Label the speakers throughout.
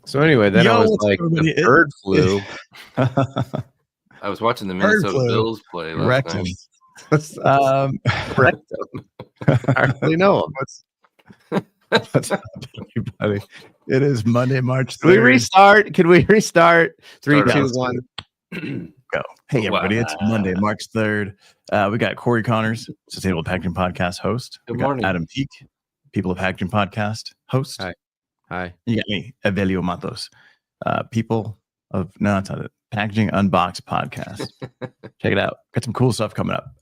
Speaker 1: So anyway, then I was like, the bird flu.
Speaker 2: I was watching the Minnesota Bills play last night.
Speaker 1: Correct. I actually know him.
Speaker 3: What's happening, everybody? It is Monday, March 3rd.
Speaker 1: Can we restart? 3, 2, 1.
Speaker 3: Go. Hey, everybody. It's Monday, March 3rd. We got Corey Connors, Sustainable Packaging Podcast host.
Speaker 2: Good morning.
Speaker 3: Adam Peak, People of Packaging Podcast host.
Speaker 1: Hi.
Speaker 3: You got me, Evelio Matos, People of, no, it's not it. Packaging Unboxed Podcast. Check it out. Got some cool stuff coming up.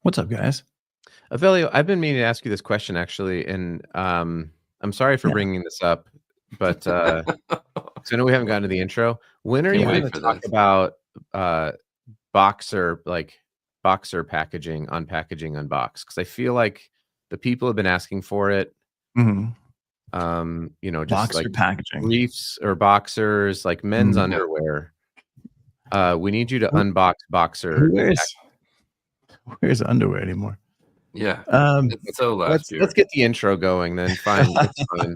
Speaker 3: What's up, guys?
Speaker 1: Evelio, I've been meaning to ask you this question, actually, and I'm sorry for bringing this up, but so I know we haven't gotten to the intro. When are you going to talk about boxer packaging on Packaging Unboxed? Because I feel like the people have been asking for it.
Speaker 3: Mm-hmm.
Speaker 1: Just
Speaker 3: boxer
Speaker 1: like
Speaker 3: packaging,
Speaker 1: briefs or boxers, like men's underwear. We need you to unbox boxer.
Speaker 3: Where's underwear anymore?
Speaker 2: Yeah.
Speaker 1: So let's get the intro going then. Fine. It's fine.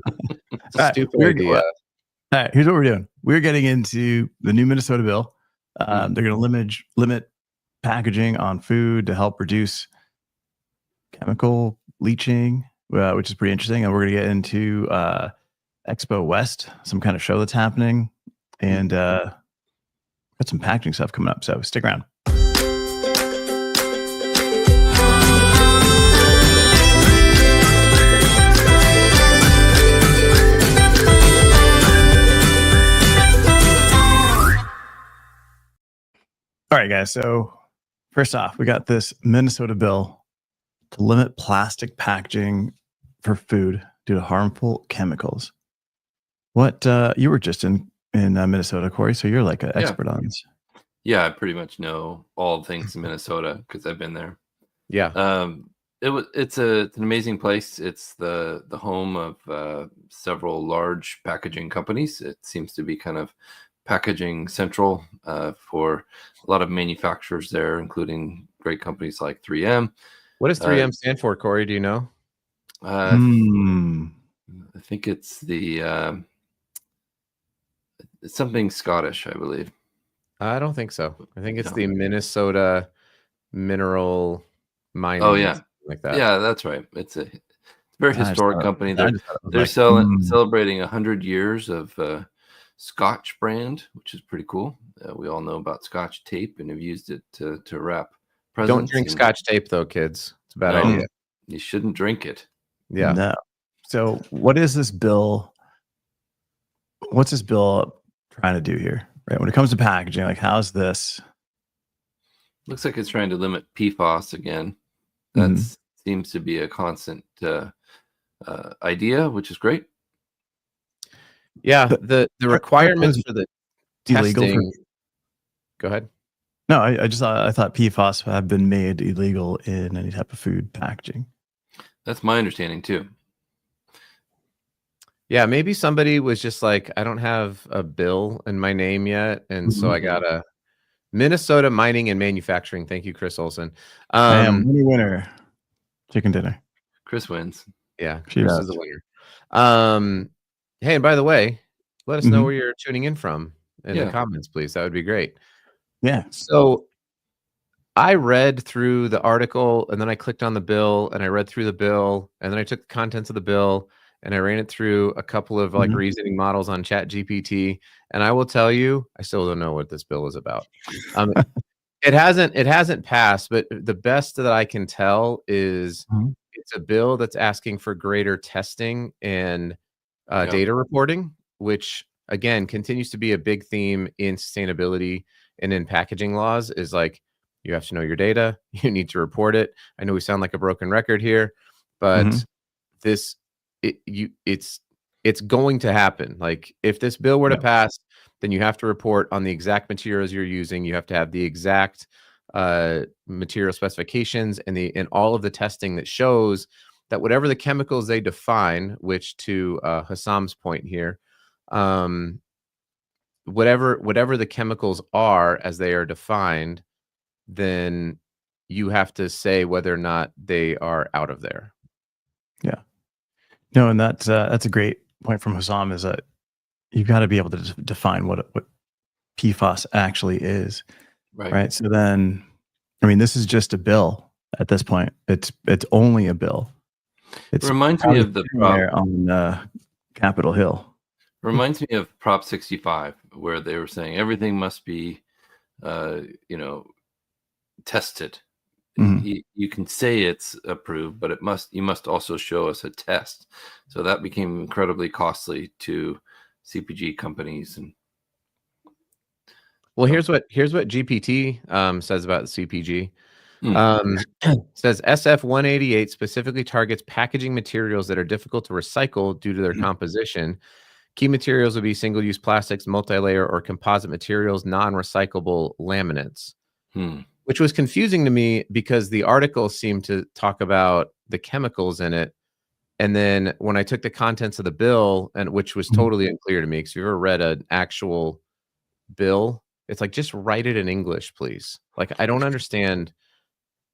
Speaker 1: It's a stupid idea.
Speaker 3: All right, here's what we're doing. We're getting into the new Minnesota bill. They're going to limit packaging on food to help reduce chemical leaching, which is pretty interesting. And we're going to get into Expo West, some kind of show that's happening, and got some packaging stuff coming up. So stick around. All right, guys. So first off, we got this Minnesota bill to limit plastic packaging for food due to harmful chemicals. What you were just in Minnesota, Corey, so you're like an expert on this.
Speaker 2: Yeah, I pretty much know all things in Minnesota because I've been there.
Speaker 1: Yeah.
Speaker 2: It's an amazing place. It's the home of several large packaging companies. It seems to be kind of packaging central for a lot of manufacturers there, including great companies like 3M.
Speaker 1: What does 3M stand for, Corey? Do you know?
Speaker 2: I think it's the it's something Scottish, I believe.
Speaker 1: I don't think so. I think it's the Minnesota Mineral Mining.
Speaker 2: Oh yeah,
Speaker 1: like that.
Speaker 2: Yeah, that's right. It's a very historic company. They're celebrating 100 years of Scotch brand, which is pretty cool. We all know about Scotch tape and have used it to wrap presents.
Speaker 1: Don't drink Scotch tape though, kids. It's a bad idea.
Speaker 2: You shouldn't drink it.
Speaker 1: Yeah.
Speaker 3: No. So what is this bill? What's this bill trying to do here? Right. When it comes to packaging, like how's this?
Speaker 2: Looks like it's trying to limit PFAS again. That seems to be a constant idea, which is great.
Speaker 1: Yeah, the requirements for the testing. Go ahead.
Speaker 3: No, I thought PFAS have been made illegal in any type of food packaging.
Speaker 2: That's my understanding too.
Speaker 1: Yeah, maybe somebody was just like, I don't have a bill in my name yet, and so I got a Minnesota Mining and Manufacturing. Thank you, Chris Olson.
Speaker 3: Money winner, chicken dinner.
Speaker 2: Chris wins.
Speaker 1: Yeah, Chris is the winner. Hey, and by the way, let us know where you're tuning in from in the comments, please. That would be great.
Speaker 3: Yeah.
Speaker 1: So I read through the article and then I clicked on the bill and I read through the bill and then I took the contents of the bill and I ran it through a couple of like reasoning models on ChatGPT. And I will tell you, I still don't know what this bill is about. It hasn't passed, but the best that I can tell is it's a bill that's asking for greater testing and data reporting, which again continues to be a big theme in sustainability and in packaging laws. Is like you have to know your data, you need to report it. I know we sound like a broken record here, but it's going to happen. Like if this bill were to pass, then you have to report on the exact materials you're using. You have to have the exact material specifications and all of the testing that shows that whatever the chemicals they define, which to Hassam's point here, whatever the chemicals are as they are defined, then you have to say whether or not they are out of there.
Speaker 3: Yeah. No, and that's a great point from Hussam is that you've got to be able to define what PFAS actually is, right? So then, I mean, this is just a bill at this point. It's only a bill.
Speaker 2: It reminds me of the
Speaker 3: there on Capitol Hill.
Speaker 2: Reminds me of Prop 65, where they were saying everything must be, tested. You can say it's approved, but you must also show us a test. So that became incredibly costly to CPG companies. And
Speaker 1: well, here's what GPT says about CPG. Says SF 188 specifically targets packaging materials that are difficult to recycle due to their composition. Key materials would be single-use plastics, multi-layer or composite materials, non-recyclable laminates, which was confusing to me because the article seemed to talk about the chemicals in it. And then when I took the contents of the bill, and which was totally unclear to me, because if you've ever read an actual bill, it's like, just write it in English, please. Like, I don't understand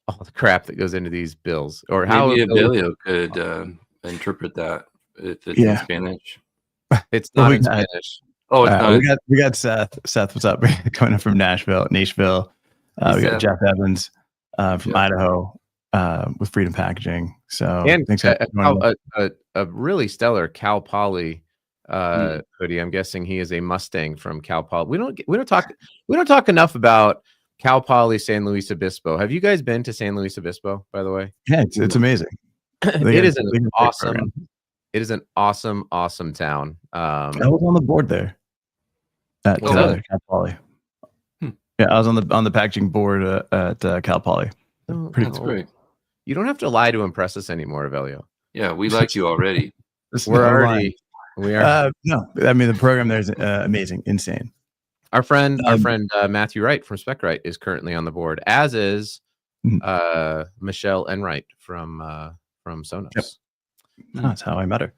Speaker 1: all the crap that goes into these bills, or how
Speaker 2: maybe Abelio could interpret that if it's in Spanish.
Speaker 1: It's not in Spanish.
Speaker 2: Oh, it's not.
Speaker 3: We got Seth. Seth, what's up? Coming in from Nashville. We got Jeff Evans from Idaho with Freedom Packaging. So
Speaker 1: and thanks a really stellar Cal Poly hoodie. I'm guessing he is a Mustang from Cal Poly. We don't talk enough about Cal Poly San Luis Obispo. Have you guys been to San Luis Obispo, by the way?
Speaker 3: Yeah, it's amazing.
Speaker 1: It is an awesome town.
Speaker 3: I was on the board there at Cal Poly. Yeah, I was on the packaging board at Cal Poly.
Speaker 2: That's great.
Speaker 1: You don't have to lie to impress us anymore, Avelio.
Speaker 2: Yeah, we like you already.
Speaker 1: We are.
Speaker 3: No, I mean, the program there is amazing, insane.
Speaker 1: Our friend Matthew Wright from Spec Wright is currently on the board, as is Michelle Enright from Sonos. Yep.
Speaker 3: That's how I met her.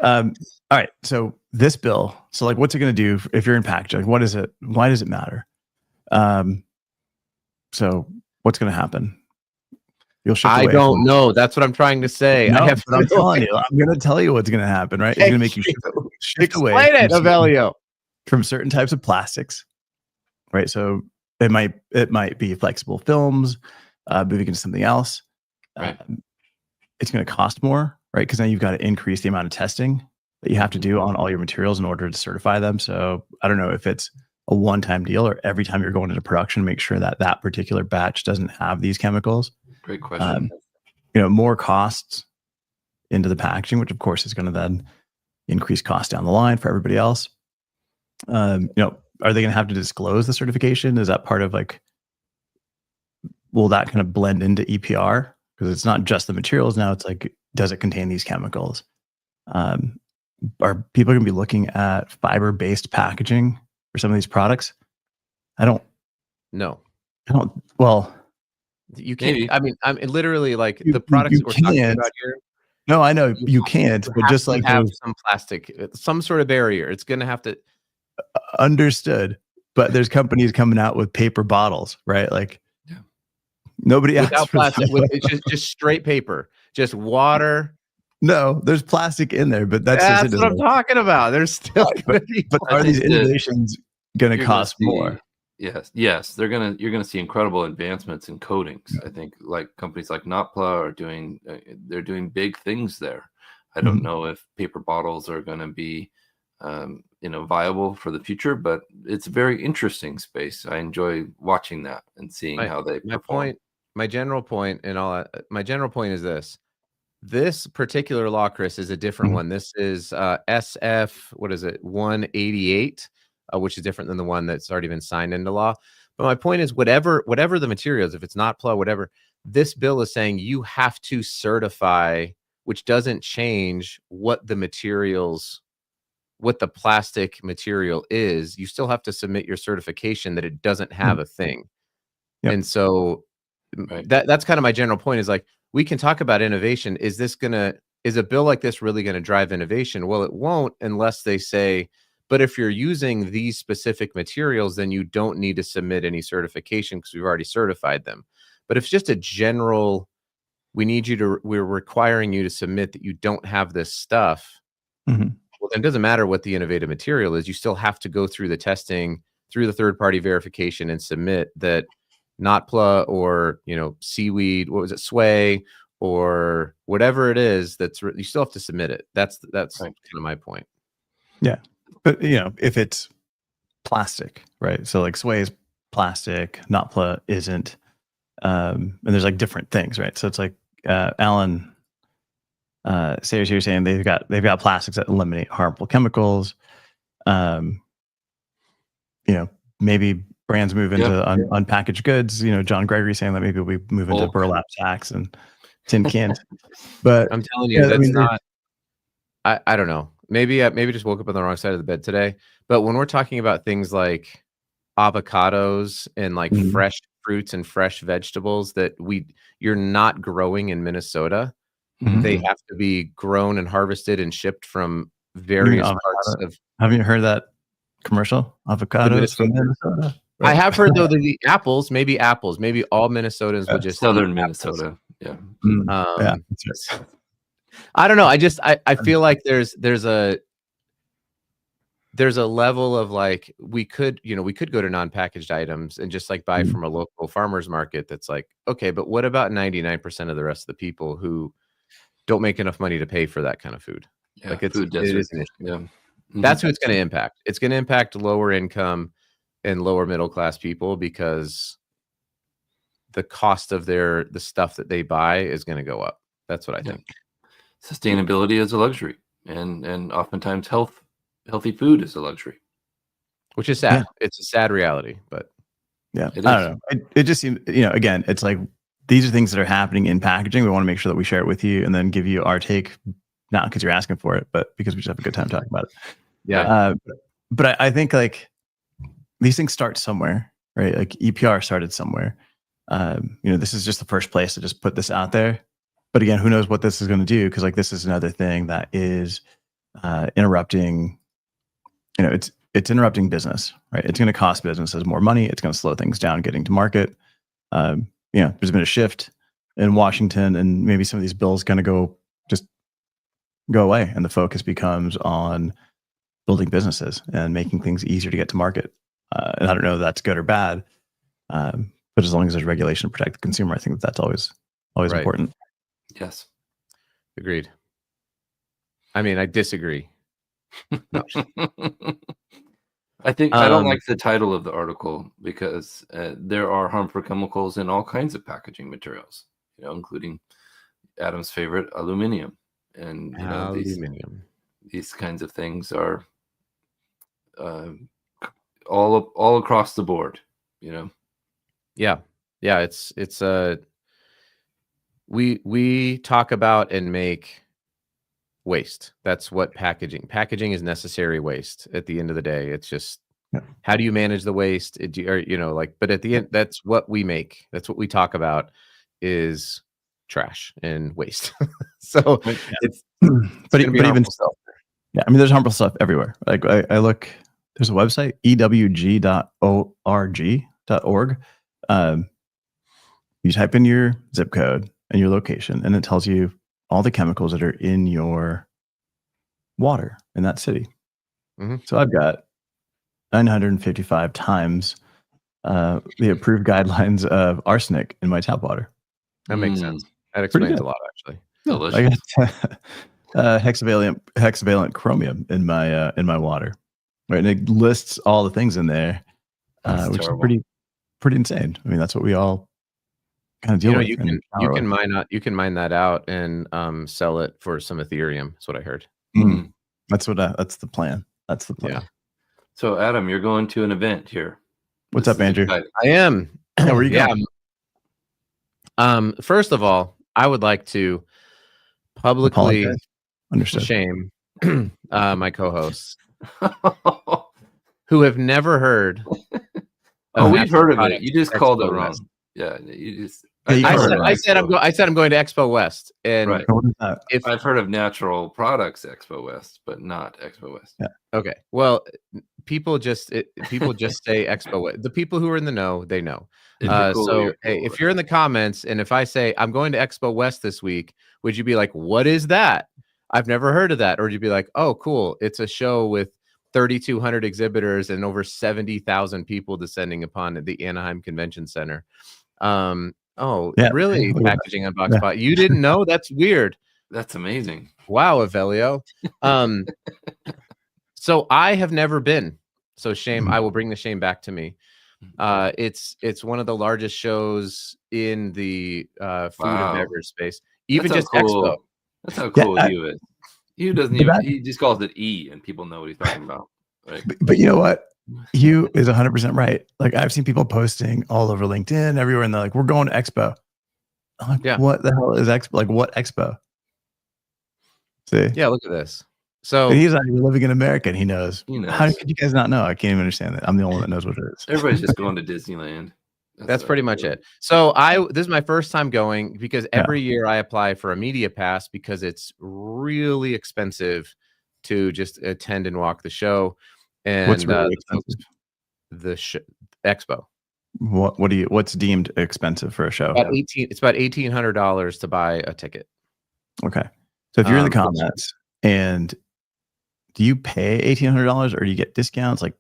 Speaker 3: All right. So this bill, like, what's it going to do if you're in packaging? Like, what is it? Why does it matter? So what's going to happen? You'll shift away.
Speaker 1: I don't know. That's what I'm trying to say.
Speaker 3: No, I'm telling you. I'm going to tell you what's going to happen, right? It's going to make you shift away.
Speaker 1: Explain it, Avelio.
Speaker 3: From certain types of plastics, right? So it might be flexible films, moving into something else.
Speaker 2: Right.
Speaker 3: It's going to cost more, right? Because now you've got to increase the amount of testing that you have to do on all your materials in order to certify them. So I don't know if it's a one-time deal or every time you're going into production, make sure that that particular batch doesn't have these chemicals.
Speaker 2: Great question.
Speaker 3: More costs into the packaging, which of course is going to then increase costs down the line for everybody else. Are they going to have to disclose the certification? Is that part of will that kind of blend into EPR? Because it's not just the materials now. It's like, does it contain these chemicals? Are people going to be looking at fiber-based packaging for some of these products?
Speaker 1: No.
Speaker 3: Well,
Speaker 1: you can't. Maybe. I mean, I'm literally like the products we're talking about here.
Speaker 3: No, I know you can't, but just like
Speaker 1: have some plastic, some sort of barrier. It's going to have to.
Speaker 3: Understood, but there's companies coming out with paper bottles, right? Like, nobody
Speaker 1: without plastic, it's just straight paper, just water.
Speaker 3: No, there's plastic in there, but that's
Speaker 1: what I'm talking about. There's still,
Speaker 3: but are these innovations going to cost more?
Speaker 2: Yes, you're gonna see incredible advancements in coatings. I think like companies like Notpla are doing, they're doing big things there. I don't know if paper bottles are going to be viable for the future, but it's a very interesting space. I enjoy watching that and seeing how they perform.
Speaker 1: My general point is this particular law, Chris, is a different one. This is SF 188, which is different than the one that's already been signed into law. But my point is, whatever the materials, if it's not PLA, whatever, this bill is saying you have to certify, which doesn't change what the plastic material is. You still have to submit your certification that it doesn't have a thing. Yep. And so that's kind of my general point, is like, we can talk about innovation. Is a bill like this really going to drive innovation? Well, it won't, unless they say, but if you're using these specific materials, then you don't need to submit any certification because we've already certified them. But if it's just a general, we're requiring you to submit that you don't have this stuff. Well, then it doesn't matter what the innovative material is. You still have to go through the testing, through the third-party verification, and submit that notpla or seaweed, what was it, sway, or whatever it is. You still have to submit it. That's
Speaker 2: Right.
Speaker 1: kind of my point.
Speaker 3: Yeah, but if it's plastic, right? So like sway is plastic, notpla isn't, and there's like different things, right? So it's like Alan Sayers here saying they've got plastics that eliminate harmful chemicals. Maybe brands move into unpackaged goods. John Gregory saying that maybe we move into burlap sacks and tin cans. But
Speaker 1: I'm telling you, that's not. I don't know. Maybe just woke up on the wrong side of the bed today. But when we're talking about things like avocados and like fresh fruits and fresh vegetables that you're not growing in Minnesota, they have to be grown and harvested and shipped from various parts of.
Speaker 3: Haven't you heard that commercial? Avocados from Minnesota.
Speaker 1: Right. I have heard though that the apples, maybe all Minnesotans would just
Speaker 2: southern Minnesota. Yeah.
Speaker 1: I don't know. I feel like there's a level of like we could go to non-packaged items and just like buy from a local farmer's market. That's like, okay, but what about 99% of the rest of the people who don't make enough money to pay for that kind of food?
Speaker 2: Yeah,
Speaker 1: like it
Speaker 2: is an issue. Yeah.
Speaker 1: That's who it's going to impact. It's going to impact lower income and lower middle class people because the cost of the stuff that they buy is going to go up. That's what I think.
Speaker 2: Sustainability is a luxury, and oftentimes healthy food is a luxury,
Speaker 1: which is sad. Yeah. It's a sad reality, but
Speaker 3: I don't know. It just seems, again, it's like these are things that are happening in packaging. We want to make sure that we share it with you and then give you our take, not because you're asking for it, but because we just have a good time talking about it.
Speaker 1: Yeah.
Speaker 3: But I think like these things start somewhere, right? Like EPR started somewhere. This is just the first place to just put this out there. But again, who knows what this is going to do? Because like this is another thing that is interrupting. It's interrupting business, right? It's going to cost businesses more money. It's going to slow things down getting to market. There's been a shift in Washington, and maybe some of these bills kind of go away, and the focus becomes on building businesses and making things easier to get to market. And I don't know if that's good or bad, but as long as there's regulation to protect the consumer, I think that's always right. Important.
Speaker 2: Yes.
Speaker 1: Agreed. I mean, I disagree. No.
Speaker 2: I think I don't like the title of the article because there are harmful chemicals in all kinds of packaging materials, including Adam's favorite, aluminum. And these kinds of things are all across the board,
Speaker 1: Yeah. It's we talk about and make waste. That's what packaging is necessary waste. At the end of the day, it's just how do you manage the waste? But at the end, that's what we make. That's what we talk about is trash and waste. So it's
Speaker 3: but even stuff. Yeah, I mean, there's harmful stuff everywhere. Like I look, there's a website, ewg.org. You type in your zip code and your location, and it tells you all the chemicals that are in your water in that city. Mm-hmm. So I've got 955 times the approved guidelines of arsenic in my tap water.
Speaker 1: That makes sense. That explains a lot, actually.
Speaker 2: Delicious.
Speaker 3: I got hexavalent chromium in my water, right? And it lists all the things in there, which terrible. Is pretty insane. I mean, that's what we all kind of deal with.
Speaker 1: You can mine that out and sell it for some Ethereum. That's what I heard.
Speaker 3: Mm. That's the plan. That's the plan.
Speaker 1: Yeah.
Speaker 2: So, Adam, you're going to an event here.
Speaker 3: What's up, Andrew?
Speaker 1: I am.
Speaker 3: Where are you
Speaker 1: going? First of all, I would like to publicly shame my co-hosts who have never heard.
Speaker 2: We've heard of it. You just called it wrong. Yeah, you just.
Speaker 1: I said I'm going to Expo West, and
Speaker 2: right. If I've heard of Natural Products Expo West, but not Expo West.
Speaker 3: Yeah.
Speaker 1: Okay. Well, people just say Expo West. The people who are in the know, they know. If you're in the comments, and if I say I'm going to Expo West this week, would you be like, "What is that?" I've never heard of that. Or you'd be like, oh, cool. It's a show with 3,200 exhibitors and over 70,000 people descending upon the Anaheim Convention Center. Oh,
Speaker 3: Yeah,
Speaker 1: really?
Speaker 3: look at that.
Speaker 1: Packaging Unboxed Pod. You didn't know? That's weird.
Speaker 2: That's amazing.
Speaker 1: Wow, Avelio. So I have never been. So shame. I will bring the shame back to me. It's one of the largest shows in the food and beverage space. Even just Expo.
Speaker 2: That's how cool Hugh is. Hugh doesn't even. He just calls it E, and people know what he's talking about. Right?
Speaker 3: But you know what? Hugh is 100% right. Like I've seen people posting all over LinkedIn, everywhere, and they're like, "We're going to Expo." I'm like,
Speaker 1: Yeah.
Speaker 3: What the hell is Expo? Like, what Expo? See?
Speaker 1: Yeah, look at this. So
Speaker 3: he's not even living in America, and he knows.
Speaker 2: He knows.
Speaker 3: How could you guys not know? I can't even understand that. I'm the only one that knows what it is.
Speaker 2: Everybody's just going to Disneyland.
Speaker 1: That's pretty much it. So this is my first time going because every year I apply for a media pass because it's really expensive to just attend and walk the show. And
Speaker 3: what's really expensive?
Speaker 1: The Expo.
Speaker 3: What's deemed expensive for a show?
Speaker 1: It's about $1,800 to buy a ticket.
Speaker 3: Okay. So if you're in the comments and do you pay $1,800 or do you get discounts? Like,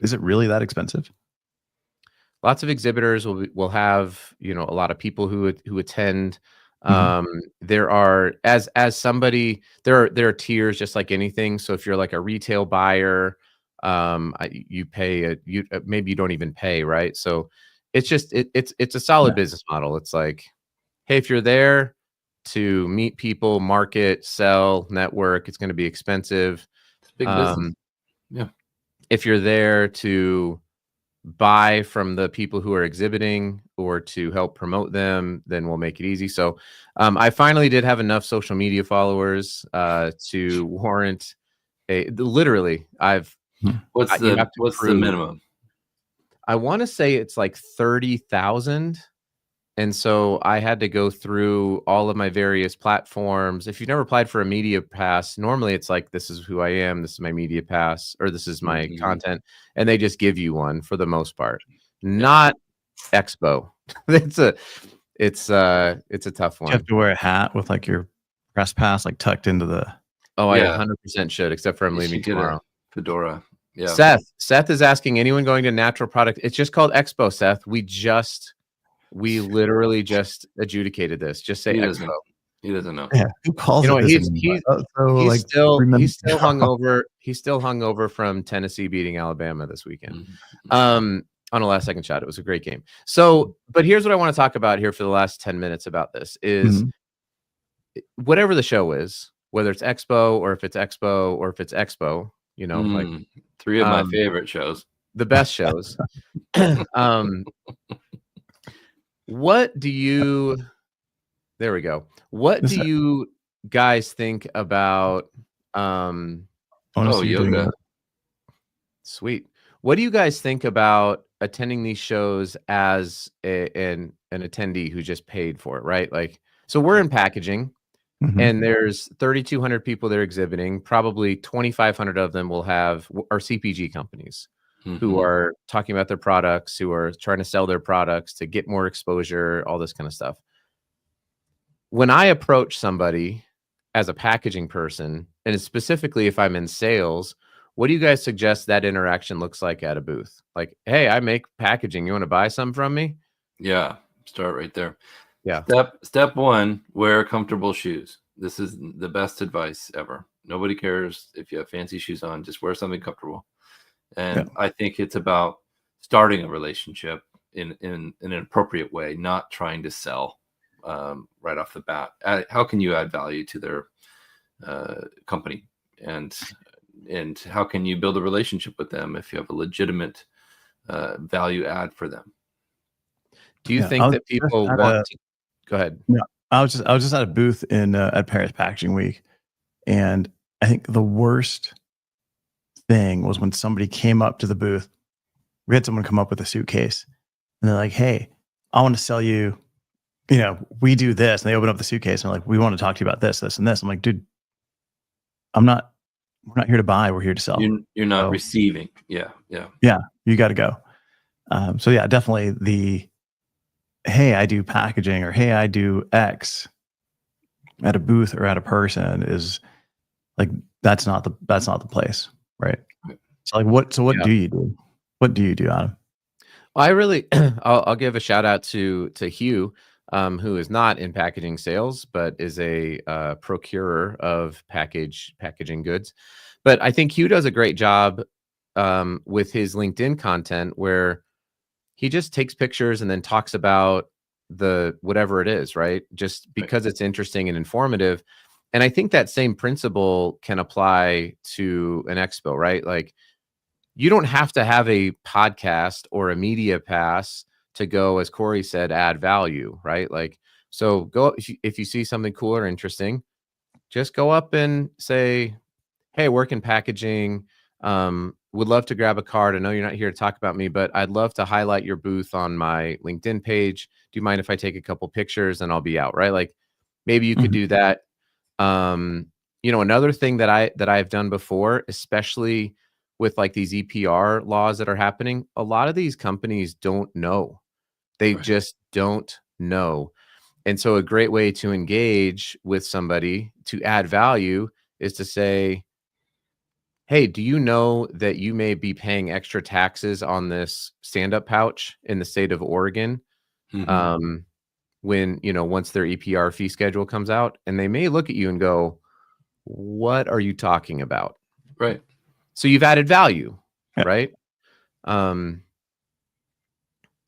Speaker 3: is it really that expensive?
Speaker 1: Lots of exhibitors will have, a lot of people who attend. There are as somebody there are tiers just like anything. So if you're like a retail buyer, you pay maybe you don't even pay, right? So it's just it's a solid business model. It's like, hey, if you're there to meet people, market, sell, network, it's going to be expensive.
Speaker 2: It's big business. Yeah.
Speaker 1: If you're there to buy from the people who are exhibiting or to help promote them, then we'll make it easy. So I finally did have enough social media followers to warrant literally
Speaker 2: what's the minimum?
Speaker 1: I want to say it's like 30,000. And so I had to go through all of my various platforms. If you've never applied for a media pass, normally it's like, this is who I am, this is my media pass, or this is my content. And they just give you one for the most part. Not Expo. It's a tough one.
Speaker 3: You have to wear a hat with like your press pass like tucked into the.
Speaker 1: Oh, I 100% should, except for I'm leaving tomorrow.
Speaker 2: Fedora. Yeah.
Speaker 1: Seth is asking anyone going to Natural Product. It's just called Expo, Seth. We literally just adjudicated this. Just say Expo.
Speaker 2: He doesn't know.
Speaker 3: Yeah, who calls it?
Speaker 1: He's still hungover. He's still hungover from Tennessee beating Alabama this weekend. On a last second shot. It was a great game. So, but here's what I want to talk about here for the last 10 minutes about this is whatever the show is, whether it's Expo or if it's Expo or if it's Expo, like
Speaker 2: three of my favorite shows,
Speaker 1: the best shows. What do you guys think about
Speaker 2: yoga?
Speaker 1: Sweet. What do you guys think about attending these shows as an attendee who just paid for it, right? Like, so we're in packaging and there's 3,200 people there exhibiting. Probably 2,500 of them are CPG companies. Who are talking about their products, who are trying to sell their products to get more exposure, all this kind of stuff. When I approach somebody as a packaging person, and specifically if I'm in sales, what do you guys suggest that interaction looks like at a booth? Like, hey, I make packaging. You want to buy some from me?
Speaker 2: Yeah, start right there.
Speaker 1: Yeah.
Speaker 2: Step one, wear comfortable shoes. This is the best advice ever. Nobody cares if you have fancy shoes on. Just wear something comfortable. And I think it's about starting a relationship in an appropriate way, not trying to sell right off the bat. How can you add value to their company, and how can you build a relationship with them if you have a legitimate value add for them?
Speaker 1: Do you think that people want to go ahead?
Speaker 3: No, I was just at a booth in at Paris Packaging Week, and I think the worst thing was when somebody came up to the booth. We had someone come up with a suitcase and they're like, hey, I want to sell you, we do this. And they open up the suitcase and they're like, we want to talk to you about this, this, and this. I'm like, dude, we're not here to buy. We're here to sell.
Speaker 2: You're not receiving. Yeah.
Speaker 3: You got to go. So yeah, definitely hey, I do packaging or hey, I do X at a booth or at a person is like that's not the place, right?
Speaker 2: Right.
Speaker 3: So like what
Speaker 1: Yeah.
Speaker 3: do you do? What do you do, Adam?
Speaker 1: Well, I really, I'll give a shout out to Hugh, who is not in packaging sales, but is a procurer of packaging goods. But I think Hugh does a great job with his LinkedIn content, where he just takes pictures and then talks about the whatever it is, right? Just because it's interesting and informative. And I think that same principle can apply to an expo, right? Like, you don't have to have a podcast or a media pass to go, as Corey said, add value, right? Like, so go, if you see something cool or interesting, just go up and say, hey, work in packaging. Would love to grab a card. I know you're not here to talk about me, but I'd love to highlight your booth on my LinkedIn page. Do you mind if I take a couple pictures and I'll be out, right? Like, maybe you could do that. Another thing that I've done before, especially with like these EPR laws that are happening, a lot of these companies don't know. They just don't know. And so a great way to engage with somebody to add value is to say, hey, do you know that you may be paying extra taxes on this stand-up pouch in the state of Oregon? When, once their EPR fee schedule comes out, and they may look at you and go, what are you talking about?
Speaker 2: Right.
Speaker 1: So you've added value, right?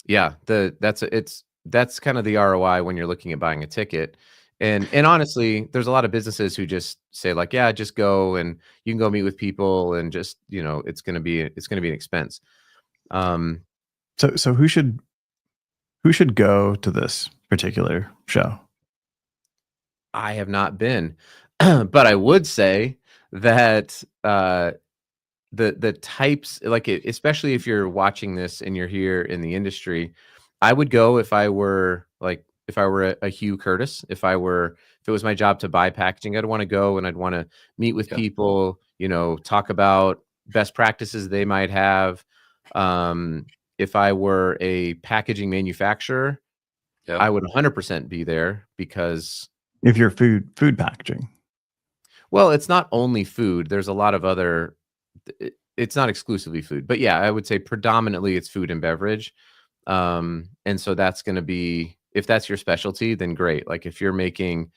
Speaker 1: Yeah, that's kind of the ROI when you're looking at buying a ticket. And honestly, there's a lot of businesses who just say like, yeah, just go and you can go meet with people and just, it's going to be an expense.
Speaker 3: So who should go to this particular show?
Speaker 1: I have not been, but I would say that the types, like especially if you're watching this and you're here in the industry, I would go if I were a Hugh Curtis. If it was my job to buy packaging, I'd want to go and I'd want to meet with people, talk about best practices they might have. If I were a packaging manufacturer, I would 100% be there, because
Speaker 3: if you're food packaging,
Speaker 1: well, it's not only food. There's a lot of other, it's not exclusively food, but yeah, I would say predominantly it's food and beverage. And so that's going to be, if that's your specialty, then great. Like if you're making,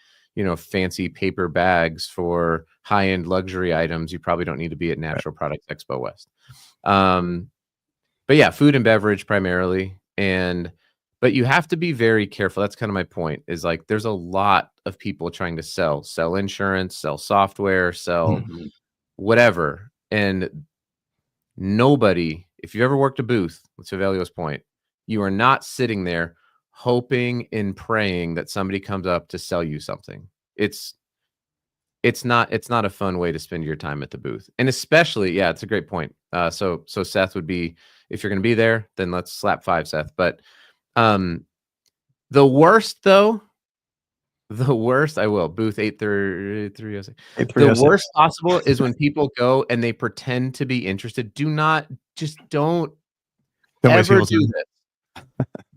Speaker 1: fancy paper bags for high-end luxury items, you probably don't need to be at Natural Products Expo West. But yeah, food and beverage primarily. But you have to be very careful. That's kind of my point, is like, there's a lot of people trying to sell insurance, sell software, sell whatever. And nobody, if you've ever worked a booth, to Avelio's point, you are not sitting there hoping and praying that somebody comes up to sell you something. It's not a fun way to spend your time at the booth. And especially, yeah, it's a great point. So Seth would be, if you're going to be there, then let's slap 5, Seth. But the worst, I will, booth 833. The worst possible is when people go and they pretend to be interested. Don't ever do this.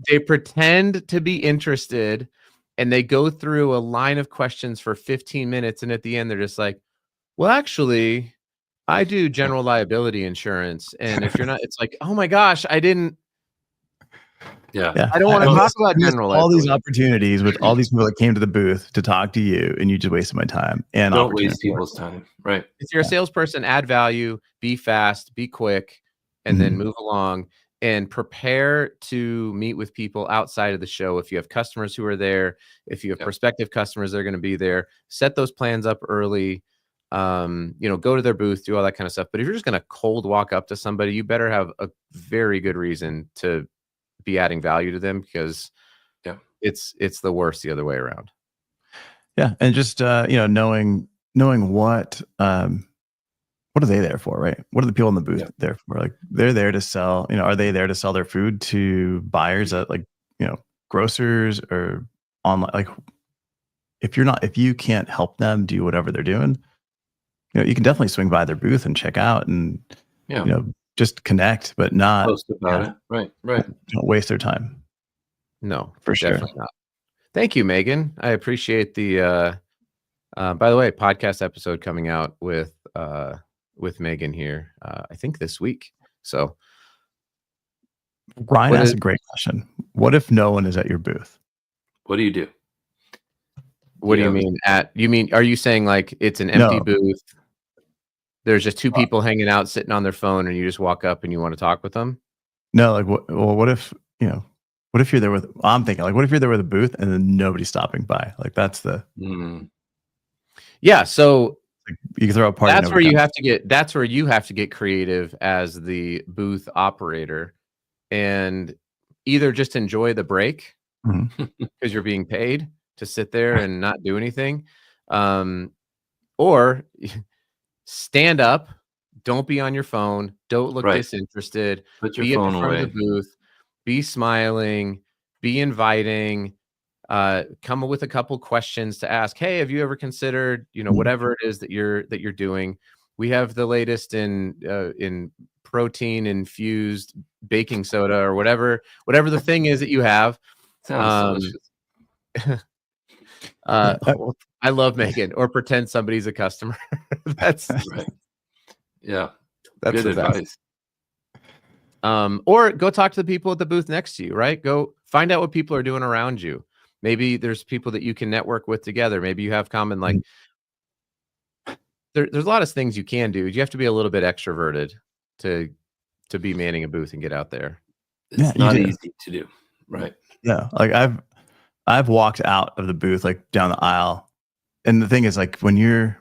Speaker 1: They pretend to be interested and they go through a line of questions for 15 minutes. And at the end, they're just like, well, actually, I do general liability insurance. And if you're not, it's like, oh my gosh, I didn't.
Speaker 2: Yeah.
Speaker 1: I don't want to talk about general liability.
Speaker 3: All these opportunities with all these people that came to the booth to talk to you, and you just wasted my time. And
Speaker 2: don't waste people's time. Right.
Speaker 1: If you're a salesperson, add value, be fast, be quick, and then move along. And prepare to meet with people outside of the show. If you have customers who are there, if you have prospective customers that are going to be there, set those plans up early. Go to their booth, do all that kind of stuff. But if you're just going to cold walk up to somebody, you better have a very good reason to be adding value to them, because it's the worst the other way around.
Speaker 3: Yeah, and just knowing what are they there for, right? What are the people in the booth there for? Like, they're there to sell, are they there to sell their food to buyers at grocers or online? Like, if you can't help them do whatever they're doing, you can definitely swing by their booth and check out and, just connect, but not
Speaker 2: post about it. Right.
Speaker 3: Don't waste their time.
Speaker 1: No,
Speaker 3: for sure.
Speaker 1: Definitely not. Thank you, Megan. I appreciate the By the way, podcast episode coming out with Megan here, I think this week. So
Speaker 3: Ryan asked a great question. What if no one is at your booth?
Speaker 2: What do you do?
Speaker 1: What do you mean? Are you saying like it's an empty booth? There's just two people hanging out, sitting on their phone, and you just walk up and you want to talk with them?
Speaker 3: No, like what if, what if you're there with, I'm thinking like, what if you're there with a booth and then nobody's stopping by? Like that's the,
Speaker 1: yeah. So
Speaker 3: you can throw a party.
Speaker 1: That's where you have to get creative as the booth operator and either just enjoy the break because you're being paid to sit there and not do anything. Or stand up, don't be on your phone, don't look disinterested,
Speaker 2: put your
Speaker 1: be
Speaker 2: phone
Speaker 1: at the front
Speaker 2: away
Speaker 1: of the booth, be smiling, be inviting, come up with a couple questions to ask. Hey, have you ever considered, whatever it is that you're doing? We have the latest in protein infused baking soda or whatever the thing is that you have.
Speaker 2: Sounds delicious.
Speaker 1: I love Megan, or pretend somebody's a customer. That's
Speaker 2: right. Yeah,
Speaker 1: that's
Speaker 2: good advice.
Speaker 1: Or go talk to the people at the booth next to you, right? Go find out what people are doing around you. Maybe there's people that you can network with together. Maybe you have common, like there's a lot of things you can do. You have to be a little bit extroverted to be manning a booth and get out there.
Speaker 2: It's not easy to do, right?
Speaker 3: Yeah, like I've walked out of the booth, like down the aisle, and the thing is, like when you're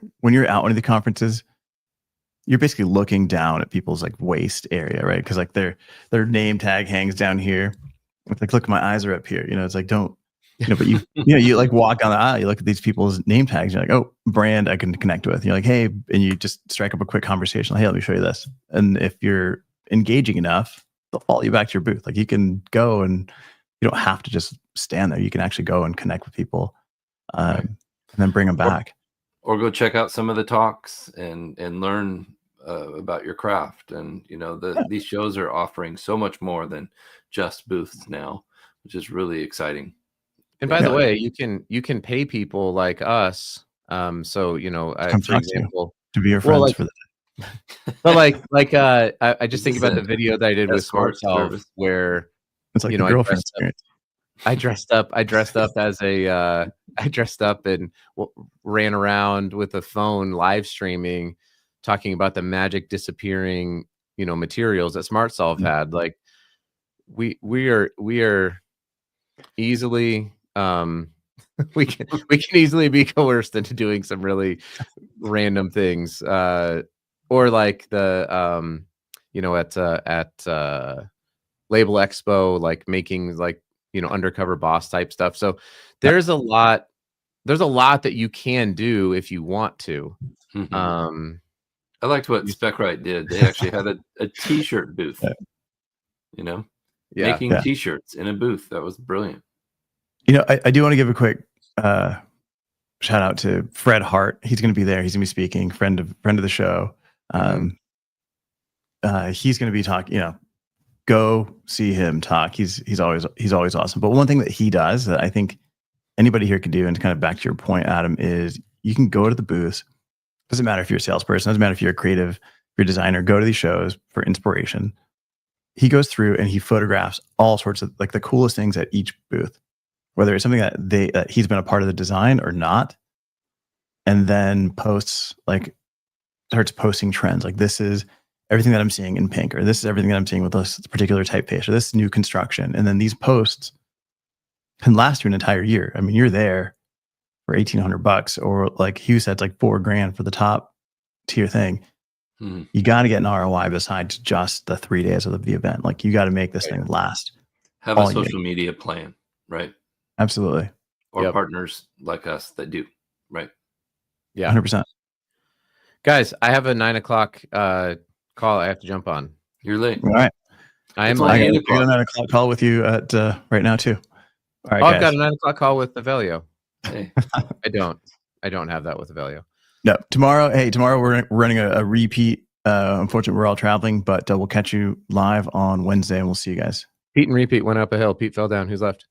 Speaker 3: out one of the conferences, you're basically looking down at people's like waist area, right? Because like their name tag hangs down here. It's like, look, my eyes are up here. It's like don't. But you like walk down the aisle, you look at these people's name tags, you're like, oh, brand I can connect with. You're like, hey, and you just strike up a quick conversation. Hey, let me show you this. And if you're engaging enough, they'll follow you back to your booth. Like you can go and you don't have to just stand there. You can actually go and connect with people and then bring them back.
Speaker 2: Or go check out some of the talks and learn about your craft. And, these shows are offering so much more than just booths now, which is really exciting.
Speaker 1: And by the way, you can pay people like us. So, for example,
Speaker 3: to be your friends for the day.
Speaker 1: But I just think about the video that I did with SmartSolve where
Speaker 3: it's like girlfriend experience.
Speaker 1: I dressed up as I dressed up and ran around with a phone live streaming, talking about the magic disappearing, materials that SmartSolve had. Like we are easily we can easily be coerced into doing some really random things, or like the at Label Expo, like making like undercover boss type stuff. So there's a lot that you can do if you want to.
Speaker 2: I liked what SpecRite did. They actually had a t-shirt booth, making t-shirts in a booth. That was brilliant.
Speaker 3: I do want to give a quick shout out to Fred Hart. He's going to be there. He's going to be speaking, friend of the show. He's going to be talking, go see him talk. He's always awesome. But one thing that he does that I think anybody here can do, and kind of back to your point, Adam, is you can go to the booths. Doesn't matter if you're a salesperson, doesn't matter if you're a creative, if you're a designer, go to these shows for inspiration. He goes through and he photographs all sorts of like the coolest things at each booth, whether it's something that he's been a part of the design or not, and then starts posting trends. Like, this is everything that I'm seeing in pink, or this is everything that I'm seeing with this particular typeface, or this new construction. And then these posts can last you an entire year. I mean, you're there for $1,800, or like Hugh said, it's like $4,000 for the top tier thing. You got to get an ROI besides just the 3 days of the event. Like, you got to make this thing last.
Speaker 2: Have a social media plan, right?
Speaker 3: Absolutely.
Speaker 2: Or partners like us that do, right?
Speaker 1: Yeah,
Speaker 3: 100%.
Speaker 1: Guys, I have a 9:00 call I have to jump on.
Speaker 2: You're late.
Speaker 3: All right.
Speaker 1: I am
Speaker 3: late.
Speaker 1: late.
Speaker 3: I got a 9:00 call with you at right now too. All right,
Speaker 1: I've got a 9:00 call with Avelio.
Speaker 2: Hey.
Speaker 1: I don't have that with Avelio.
Speaker 3: No, tomorrow we're running a repeat. Unfortunately, we're all traveling, but we'll catch you live on Wednesday, and we'll see you guys.
Speaker 1: Pete and repeat went up a hill. Pete fell down. Who's left?